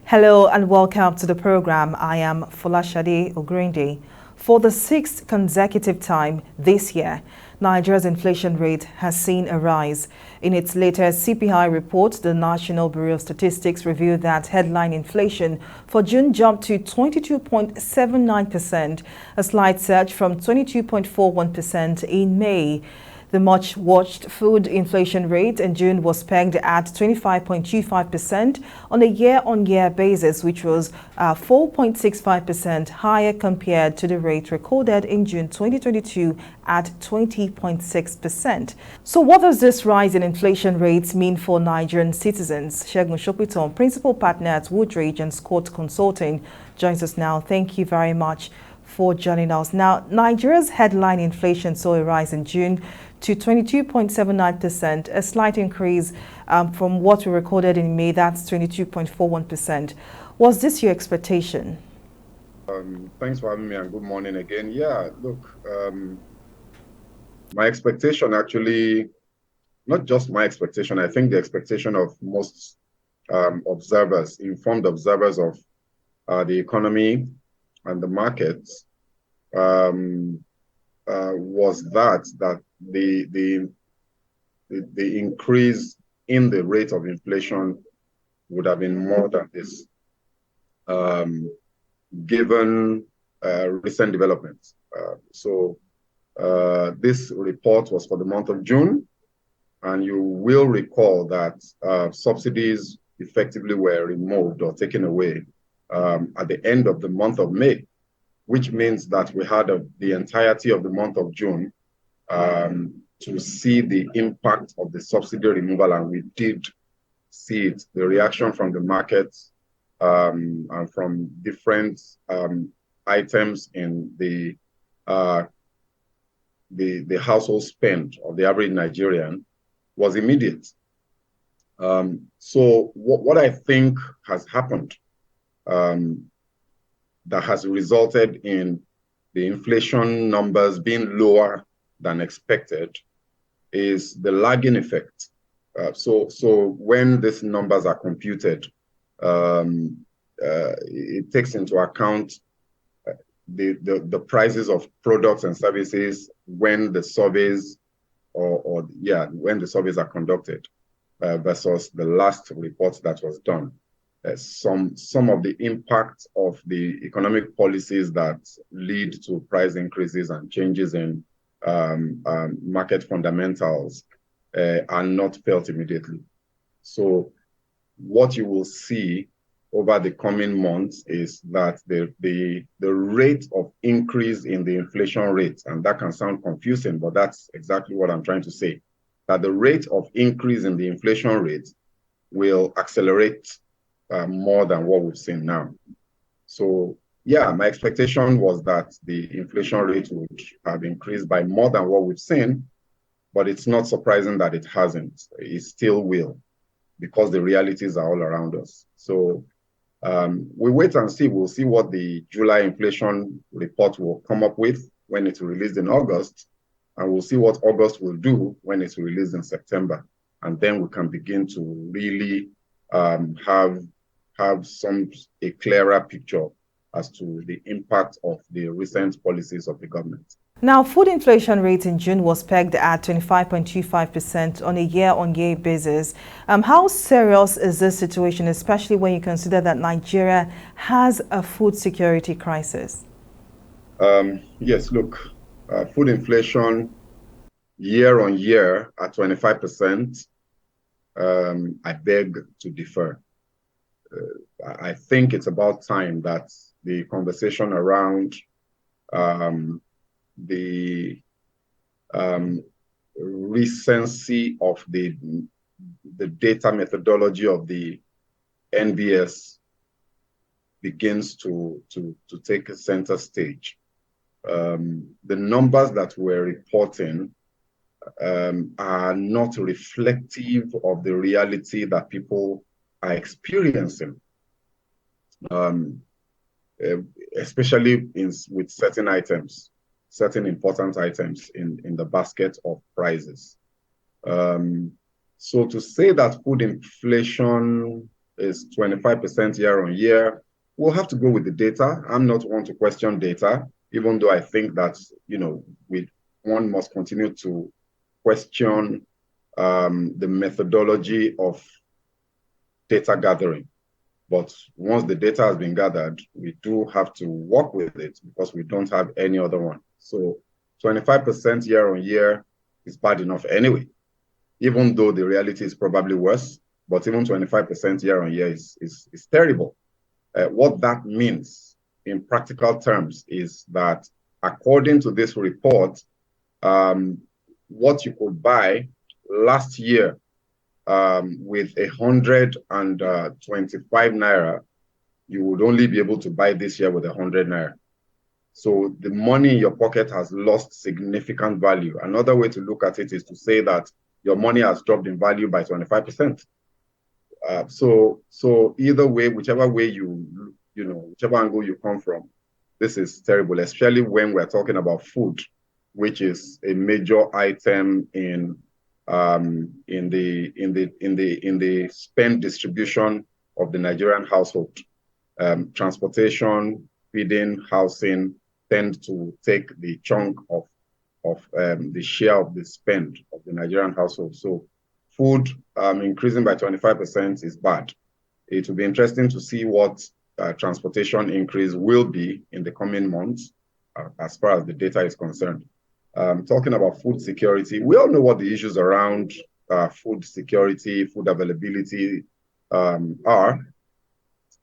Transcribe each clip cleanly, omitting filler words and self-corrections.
Hello and welcome to the program. I am Folashade Ogrinde. For the sixth consecutive time this year, Nigeria's inflation rate has seen a rise. In its latest CPI report, the National Bureau of Statistics revealed that headline inflation for June jumped to 22.79%, a slight surge from 22.41% in May. The much-watched food inflation rate in June was pegged at 25.25% on a year-on-year basis, which was 4.65% higher compared to the rate recorded in June 2022 at 20.6%. So what does this rise in inflation rates mean for Nigerian citizens? Segun Sopiton, principal partner at Woodridge and Scott Consulting, joins us now. Thank you very much for joining us. Now, Nigeria's headline inflation saw a rise in June to 22.79%, a slight increase from what we recorded in May, that's 22.41%. Was this your expectation? Thanks for having me and good morning again. Yeah, look, my expectation actually, not just my expectation, I think the expectation of most observers, informed observers of the economy and the markets was that the increase in the rate of inflation would have been more than this, given recent developments. This report was for the month of June, and you will recall that subsidies effectively were removed or taken away at the end of the month of May, which means that we had the entirety of the month of June to see the impact of the subsidy removal, and we did see it, the reaction from the markets and from different items in the household spend of the average Nigerian was immediate. So what I think has happened that has resulted in the inflation numbers being lower than expected is the lagging effect. So when these numbers are computed, it takes into account the prices of products and services when the surveys when the surveys are conducted versus the last report that was done. Some of the impact of the economic policies that lead to price increases and changes in market fundamentals are not felt immediately. So what you will see over the coming months is that the rate of increase in the inflation rate, and that can sound confusing, but that's exactly what I'm trying to say, that the rate of increase in the inflation rate will accelerate more than what we've seen now. So yeah, my expectation was that the inflation rate would have increased by more than what we've seen, but it's not surprising that it hasn't. It still will, because the realities are all around us. So we wait and see. We'll see what the July inflation report will come up with when it's released in August, and we'll see what August will do when it's released in September. And then we can begin to really have a clearer picture as to the impact of the recent policies of the government. Now, food inflation rate in June was pegged at 25.25% on a year-on-year basis. How serious is this situation, especially when you consider that Nigeria has a food security crisis? Yes, look, food inflation year-on-year at 25%, I beg to differ. I think it's about time that the conversation around the recency of the data methodology of the NBS begins to take a center stage. The numbers that we're reporting are not reflective of the reality that people are experiencing, especially with certain items, certain important items in the basket of prices. So to say that food inflation is 25% year on year. We'll have to go with the data. I'm not one to question data, even though I think that, one must continue to question the methodology of data gathering. But once the data has been gathered, we do have to work with it because we don't have any other one. So 25% year on year is bad enough anyway, even though the reality is probably worse. But even 25% year on year is terrible. What that means in practical terms is that according to this report, what you could buy last year with 125 naira, you would only be able to buy this year with 100 naira. So the money in your pocket has lost significant value. Another way to look at it is to say that your money has dropped in value by 25%. So either way, whichever way whichever angle you come from, this is terrible, especially when we're talking about food, which is a major item in the spend distribution of the Nigerian household. Transportation, feeding, housing tend to take the chunk of the share of the spend of the Nigerian household. So food increasing by 25% is bad. It will be interesting to see what transportation increase will be in the coming months as far as the data is concerned. Talking about food security, we all know what the issues around food security, food availability are.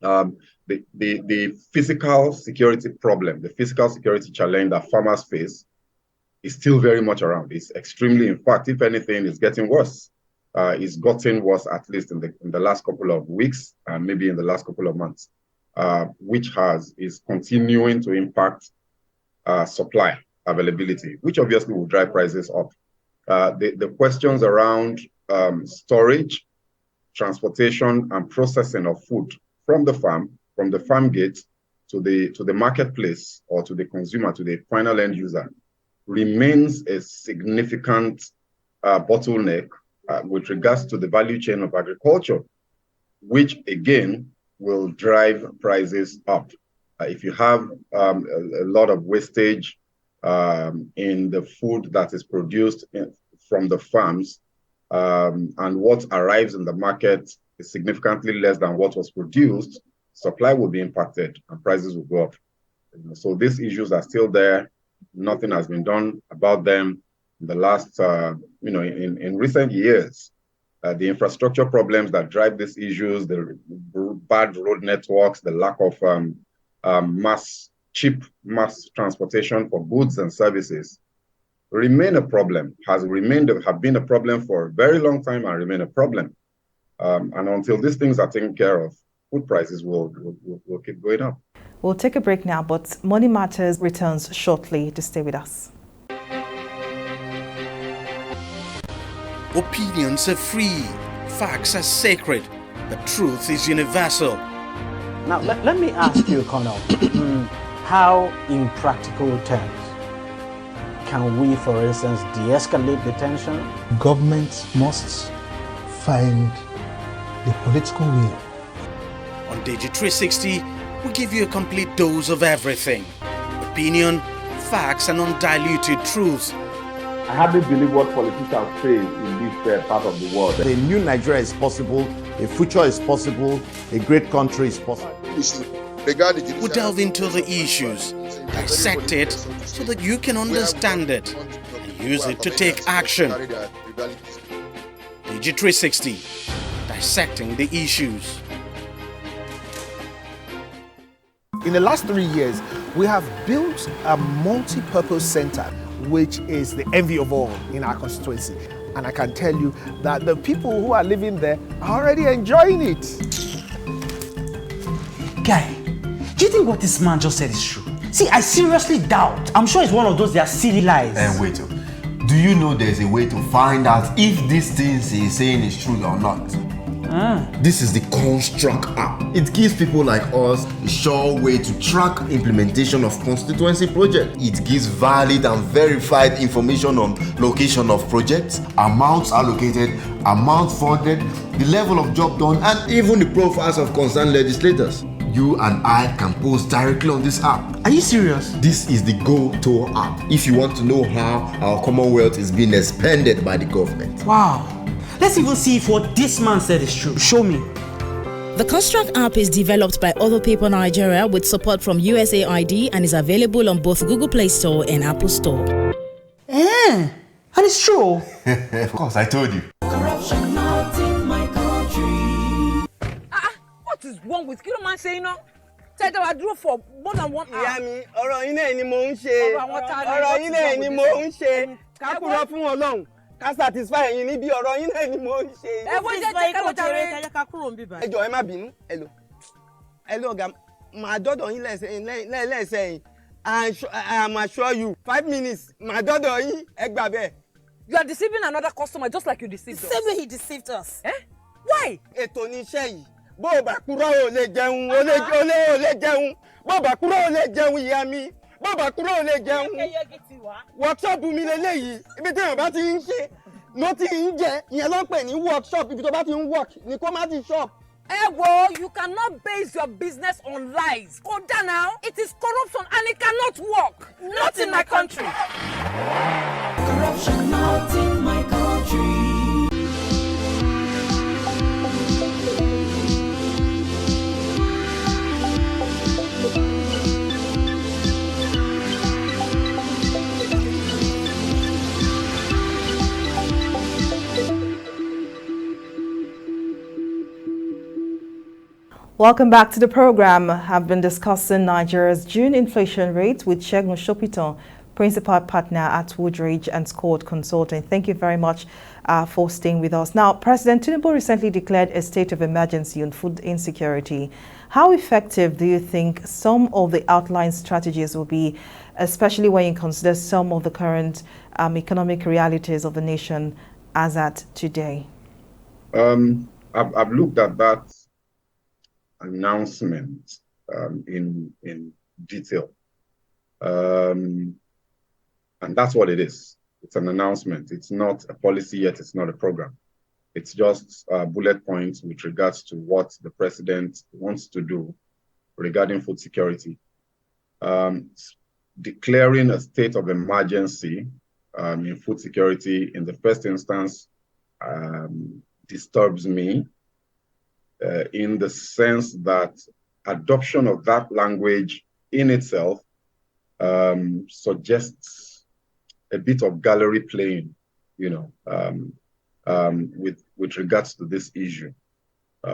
The physical security problem, the physical security challenge that farmers face is still very much around. It's extremely, in fact, if anything, it's getting worse. It's gotten worse, at least in the last couple of weeks, and maybe in the last couple of months, which is continuing to impact supply availability, which obviously will drive prices up. The questions around storage, transportation, and processing of food from the farm gate to the marketplace or to the consumer, to the final end user, remains a significant bottleneck with regards to the value chain of agriculture, which again will drive prices up. If you have a lot of wastage in the food that is produced from the farms, and what arrives in the market is significantly less than what was produced, supply will be impacted and prices will go up. So these issues are still there. Nothing has been done about them in the last, in recent years. The infrastructure problems that drive these issues, the bad road networks, the lack of cheap mass transportation for goods and services remain a problem, have been a problem for a very long time and remain a problem. And until these things are taken care of, food prices will keep going up. We'll take a break now, but Money Matters returns shortly. To stay with us. Opinions are free, facts are sacred, the truth is universal. Now, let me ask you, Colonel, how in practical terms can we, for instance, de-escalate the tension? Governments must find the political will. On Digi360, we give you a complete dose of everything. Opinion, facts, and undiluted truth. I hardly believe what politicians say in this part of the world. A new Nigeria is possible, a future is possible, a great country is possible. We delve into the issues, dissect it so that you can understand it and use it to take action. Digi360, dissecting the issues. In the last 3 years, we have built a multi-purpose center, which is the envy of all in our constituency. And I can tell you that the people who are living there are already enjoying it. Guy, do you think what this man just said is true? See, I seriously doubt. I'm sure it's one of those their silly lies. Wait, do you know there's a way to find out if these things he's saying is true or not? This is the Construct app. It gives people like us a sure way to track implementation of constituency projects. It gives valid and verified information on location of projects, amounts allocated, amount funded, the level of job done, and even the profiles of concerned legislators. You and I can post directly on this app. Are you serious? This is the GoTo app if you want to know how our Commonwealth is being expanded by the government. Wow. Let's even see if what this man said is true. Show me. The Construct app is developed by Other People Nigeria with support from USAID and is available on both Google Play Store and Apple Store. And it's true. Of course, I told you. Corruption not in my country. What is wrong with you, man? Say no. Tell them I drew for more than 1 hour. Yeah, me. Ọ̀rọ̀ yín náà ni mò ń ṣe. Ọ̀rọ̀ yín náà ni mò ń ṣe. Ká kúrò fún Ọlọ́run. Ká satisfy yín níbi ọ̀rọ̀ yín náà ni mò ń ṣe. Ẹ wo jẹ́ ká lọ jàre ká kúrò nbí báyìí. Ẹ jọ̀ọ́ ẹ má bínú. Hello ọ̀gá. Màá dọ́dọ̀ yín lẹ́sẹ̀ yín. I'm assure you 5 minutes. Màá dọ́dọ̀ yín ẹ gbà bẹ́ẹ̀. You are deceiving another customer just like you deceived us. The same way he deceived us. Why? Ètò ni iṣẹ́ yìí. Bó o bá kúrò ò lè jẹun, ò lè jẹun. Bó o bá kúrò ò lè jẹun ìyá mi. Bó o bá kúrò ò lè jẹun. Workshop mi lélẹ́yìí. Ibi tí èèyàn bá ti ń ṣe ló ti ń jẹ. Ìyẹn ló ń pè ní workshop. Ibi tó bá ti ń work ni kó má ti shop. You cannot base your business on lies. Go down now. It is corruption and it cannot work. Not in my country. Corruption not in my country. Welcome back to the program. I've been discussing Nigeria's June inflation rate with Segun Sopitan, Principal Partner at Woodridge and Scott Consulting. Thank you very much for staying with us. Now, President Tinubu recently declared a state of emergency on food insecurity. How effective do you think some of the outlined strategies will be, especially when you consider some of the current economic realities of the nation as at today? I've looked at that announcement in detail, and that's what it is. It's an announcement. It's not a policy yet. It's not a program. It's just bullet points with regards to what the president wants to do regarding food security. Declaring a state of emergency in food security in the first instance disturbs me in the sense that adoption of that language in itself suggests a bit of gallery playing, with regards to this issue.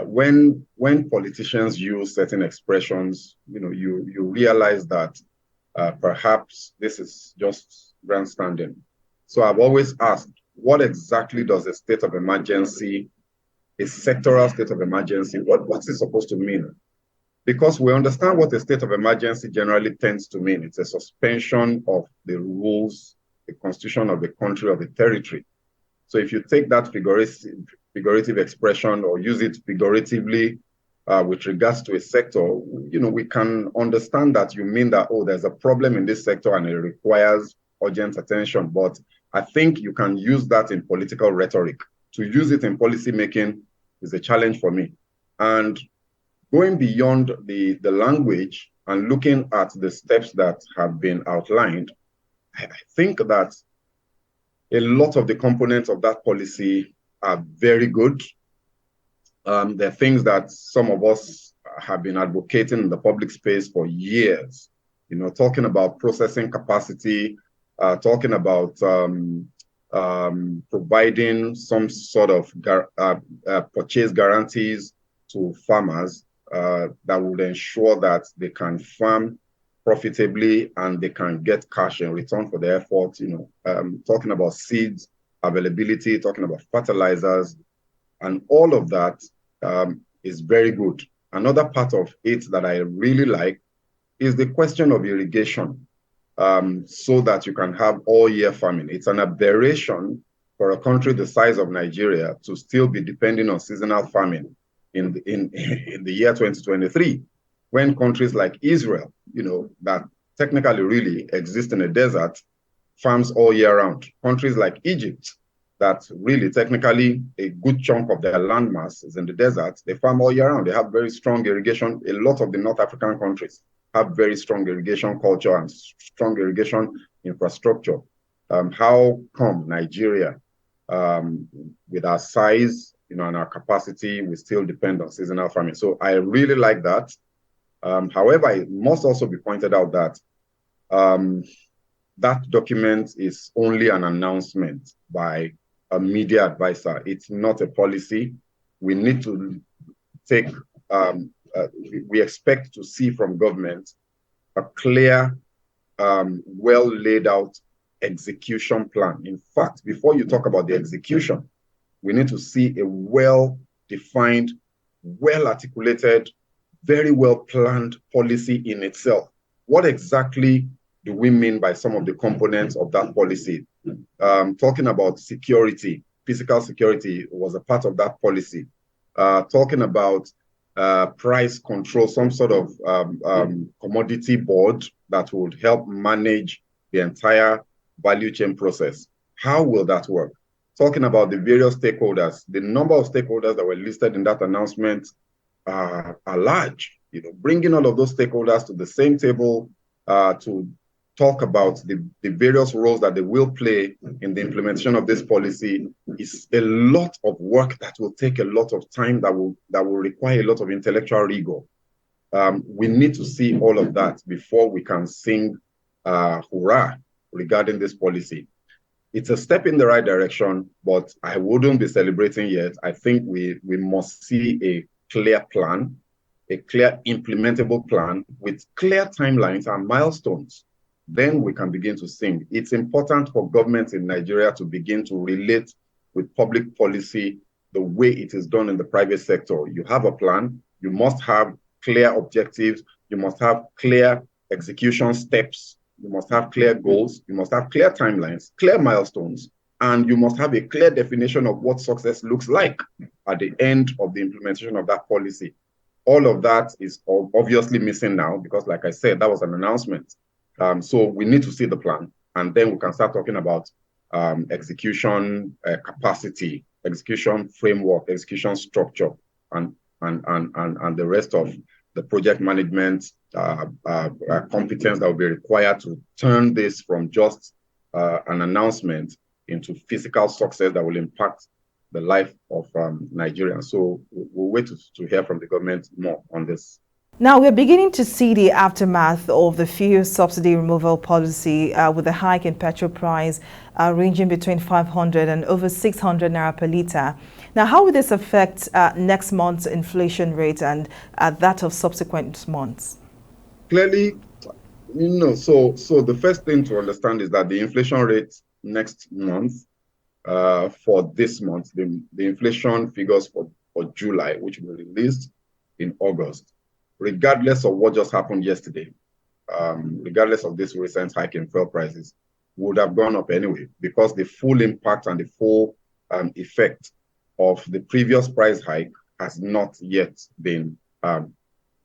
When politicians use certain expressions, you realize that perhaps this is just grandstanding. So I've always asked, what exactly does a state of emergency, a sectoral state of emergency, what's it supposed to mean? Because we understand what a state of emergency generally tends to mean. It's a suspension of the rules, the constitution of the country, or the territory. So if you take that figurative expression or use it figuratively with regards to a sector, we can understand that you mean that, there's a problem in this sector and it requires urgent attention. But I think you can use that in political rhetoric. To use it in policy making is a challenge for me. And going beyond the language and looking at the steps that have been outlined, I think that a lot of the components of that policy are very good. There are things that some of us have been advocating in the public space for years, talking about processing capacity, talking about providing some sort of purchase guarantees to farmers that would ensure that they can farm profitably and they can get cash in return for their effort, talking about seeds availability, talking about fertilizers, and all of that is very good. Another part of it that I really like is the question of irrigation, so that you can have all year farming. It's an aberration for a country the size of Nigeria to still be depending on seasonal farming in the year 2023, when countries like Israel, that technically really exist in a desert, farms all year round. Countries like Egypt, that really technically a good chunk of their landmass is in the desert, they farm all year round. They have very strong irrigation. A lot of the North African countries have very strong irrigation culture and strong irrigation infrastructure. How come Nigeria, with our size, and our capacity, we still depend on seasonal farming? So I really like that. However, it must also be pointed out that that document is only an announcement by a media advisor. It's not a policy. We need to take, we expect to see from government a clear, well laid out execution plan. In fact, before you talk about the execution, we need to see a well-defined, well-articulated, very well-planned policy in itself. What exactly do we mean by some of the components of that policy? Talking about security, physical security was a part of that policy. Talking about price control, some sort of commodity board that would help manage the entire value chain process. How will that work? Talking about the various stakeholders, the number of stakeholders that were listed in that announcement are large. Bringing all of those stakeholders to the same table to talk about the various roles that they will play in the implementation of this policy is a lot of work that will take a lot of time, that will require a lot of intellectual rigor. We need to see all of that before we can sing hurrah regarding this policy. It's a step in the right direction, but I wouldn't be celebrating yet. I think we must see a clear plan, a clear implementable plan with clear timelines and milestones. Then we can begin to sing. It's important for governments in Nigeria to begin to relate with public policy the way it is done in the private sector. You have a plan, you must have clear objectives, you must have clear execution steps, you must have clear goals, you must have clear timelines, clear milestones, and you must have a clear definition of what success looks like at the end of the implementation of that policy. All of that is obviously missing now because, like I said, that was an announcement. So we need to see the plan, and then we can start talking about execution capacity, execution framework, execution structure, and the rest of the project management competence that will be required to turn this from just an announcement into physical success that will impact the life of Nigerians. So we'll wait to hear from the government more on this. Now, we're beginning to see the aftermath of the fuel subsidy removal policy with the hike in petrol price ranging between 500 and over 600 naira per litre. Now, how will this affect next month's inflation rate and that of subsequent months? Clearly, so the first thing to understand is that the inflation rate next month, for this month, the inflation figures for July, which will be released in August, regardless of what just happened yesterday, regardless of this recent hike in fuel prices, would have gone up anyway, because the full impact and the full effect of the previous price hike has not yet been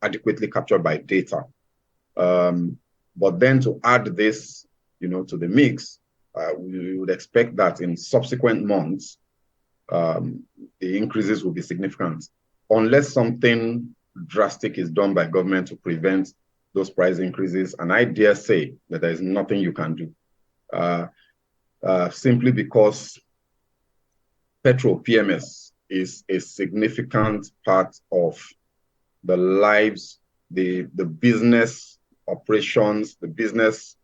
adequately captured by data. But then to add this, to the mix, we would expect that in subsequent months, the increases will be significant, unless something drastic is done by government to prevent those price increases. And I dare say that there is nothing you can do, simply because petrol PMS is a significant part of the lives, the business operations, the business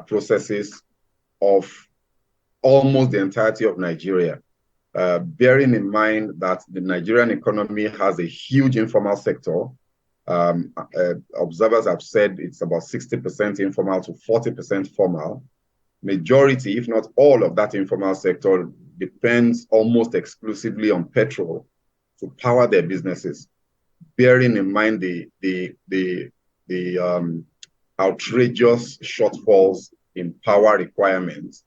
processes of almost the entirety of Nigeria. Bearing in mind that the Nigerian economy has a huge informal sector. Observers have said it's about 60% informal to 40% formal. Majority, if not all of that informal sector depends almost exclusively on petrol to power their businesses. Bearing in mind the outrageous shortfalls in power requirements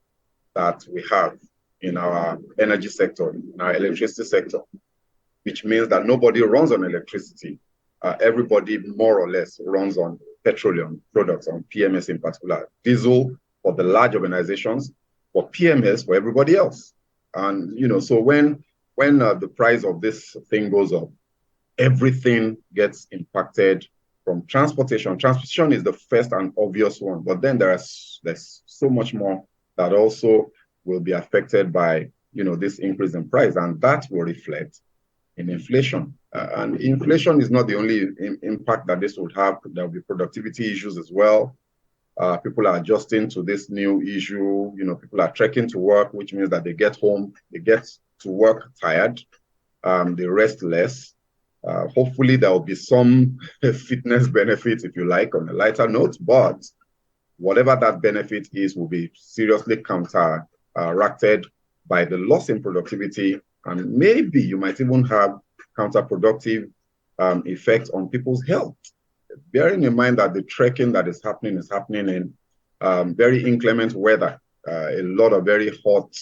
that we have. in our energy sector, in our electricity sector, which means that nobody runs on electricity. Everybody more or less runs on petroleum products, on PMS in particular. Diesel for the large organizations, for PMS for everybody else. And, you know, so when the price of this thing goes up, everything gets impacted from transportation. Transportation is the first and obvious one, but then there's so much more that also will be affected by, you know, this increase in price, and that will reflect in inflation. And inflation is not the only impact that this would have. There will be productivity issues as well. People are adjusting to this new issue. You know, people are trekking to work, which means that they get home, they get to work tired, they rest less. Hopefully there will be some fitness benefits, if you like, on a lighter note, but whatever that benefit is will be seriously counteracted by the loss in productivity, and maybe you might even have counterproductive effects on people's health. Bearing in mind that the trekking that is happening in very inclement weather, a lot of very hot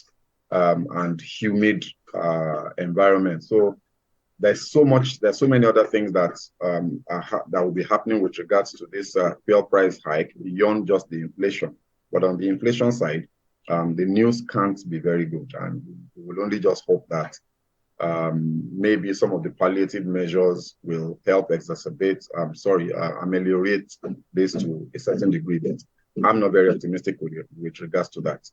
and humid environment. So there's so many other things that that will be happening with regards to this fuel price hike beyond just the inflation. But on the inflation side, the news can't be very good, and we will only just hope that maybe some of the palliative measures will help ameliorate this to a certain degree. But I'm not very optimistic with regards to that.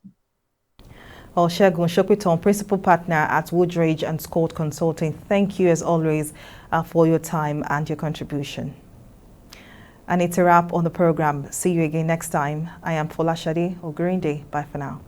Well, Segun Sopiton, Principal Partner at Woodridge and Scott Consulting, thank you as always for your time and your contribution. And it's a wrap on the program. See you again next time. I am Folashade Ogurinde. Bye for now.